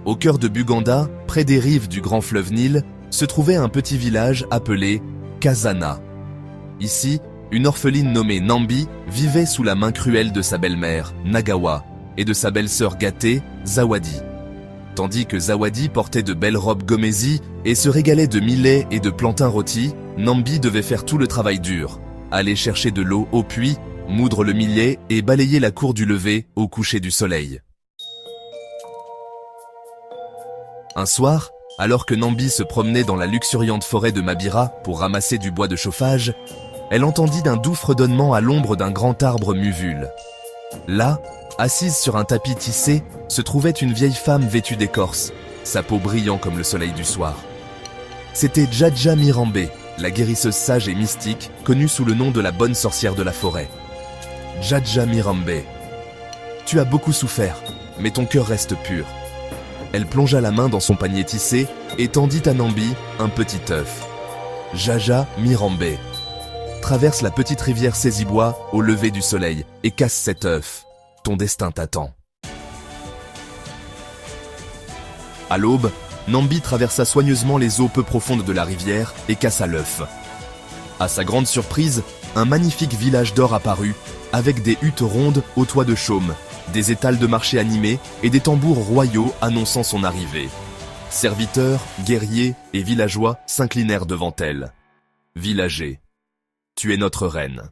Au cœur de Buganda, près des rives du grand fleuve Nil, se trouvait un petit village appelé Kasana. Ici, une orpheline nommée Nambi vivait sous la main cruelle de sa belle-mère, Nagawa, et de sa belle-sœur gâtée, Zawadi. Tandis que Zawadi portait de belles robes gomézi et se régalait de millet et de plantains rôtis, Nambi devait faire tout le travail dur, aller chercher de l'eau au puits, moudre le millet et balayer la cour du lever au coucher du soleil. Un soir, alors que Nambi se promenait dans la luxuriante forêt de Mabira pour ramasser du bois de chauffage, elle entendit d'un doux fredonnement à l'ombre d'un grand arbre muvule. Là, assise sur un tapis tissé, se trouvait une vieille femme vêtue d'écorce, sa peau brillant comme le soleil du soir. C'était Djadja Mirambe, la guérisseuse sage et mystique, connue sous le nom de la bonne sorcière de la forêt. Djadja Mirambe, tu as beaucoup souffert, mais ton cœur reste pur. Elle plongea la main dans son panier tissé et tendit à Nambi un petit œuf. Djadja Mirambe, traverse la petite rivière Sézibois au lever du soleil et casse cet œuf. Ton destin t'attend. À l'aube, Nambi traversa soigneusement les eaux peu profondes de la rivière et cassa l'œuf. À sa grande surprise, un magnifique village d'or apparut, avec des huttes rondes aux toits de chaume, des étals de marché animés et des tambours royaux annonçant son arrivée. Serviteurs, guerriers et villageois s'inclinèrent devant elle. Villager, tu es notre reine.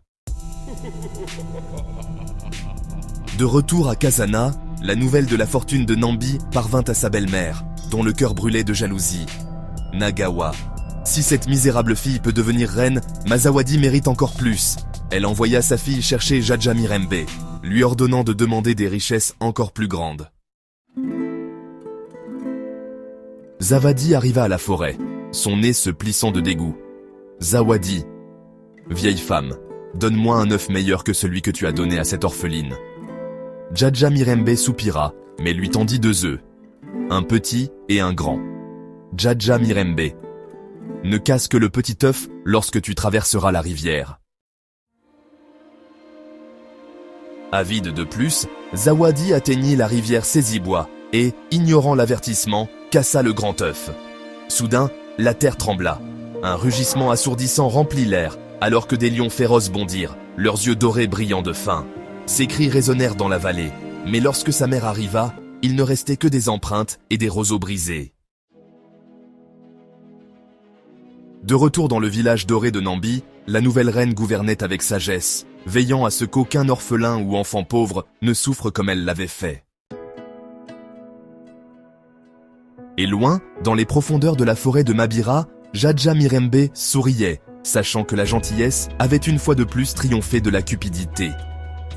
De retour à Kasana, la nouvelle de la fortune de Nambi parvint à sa belle-mère, dont le cœur brûlait de jalousie. Nagawa. Si cette misérable fille peut devenir reine, Zawadi mérite encore plus. Elle envoya sa fille chercher Djadja Mirambe, lui ordonnant de demander des richesses encore plus grandes. Zawadi arriva à la forêt, son nez se plissant de dégoût. Zawadi, vieille femme, donne-moi un œuf meilleur que celui que tu as donné à cette orpheline. Djadja Mirambe soupira, mais lui tendit 2 œufs, un petit et un grand. Djadja Mirambe, ne casse que le petit œuf lorsque tu traverseras la rivière. Avide de plus, Zawadi atteignit la rivière Sézibois et, ignorant l'avertissement, cassa le grand œuf. Soudain, la terre trembla. Un rugissement assourdissant remplit l'air, alors que des lions féroces bondirent, leurs yeux dorés brillant de faim. Ses cris résonnèrent dans la vallée, mais lorsque sa mère arriva, il ne restait que des empreintes et des roseaux brisés. De retour dans le village doré de Nambi, la nouvelle reine gouvernait avec sagesse, veillant à ce qu'aucun orphelin ou enfant pauvre ne souffre comme elle l'avait fait. Et loin, dans les profondeurs de la forêt de Mabira, Djadja Mirambe souriait, sachant que la gentillesse avait une fois de plus triomphé de la cupidité.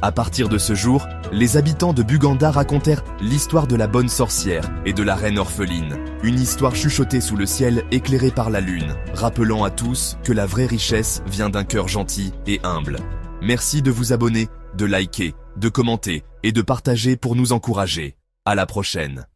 À partir de ce jour, les habitants de Buganda racontèrent l'histoire de la bonne sorcière et de la reine orpheline. Une histoire chuchotée sous le ciel éclairé par la lune, rappelant à tous que la vraie richesse vient d'un cœur gentil et humble. Merci de vous abonner, de liker, de commenter et de partager pour nous encourager. À la prochaine.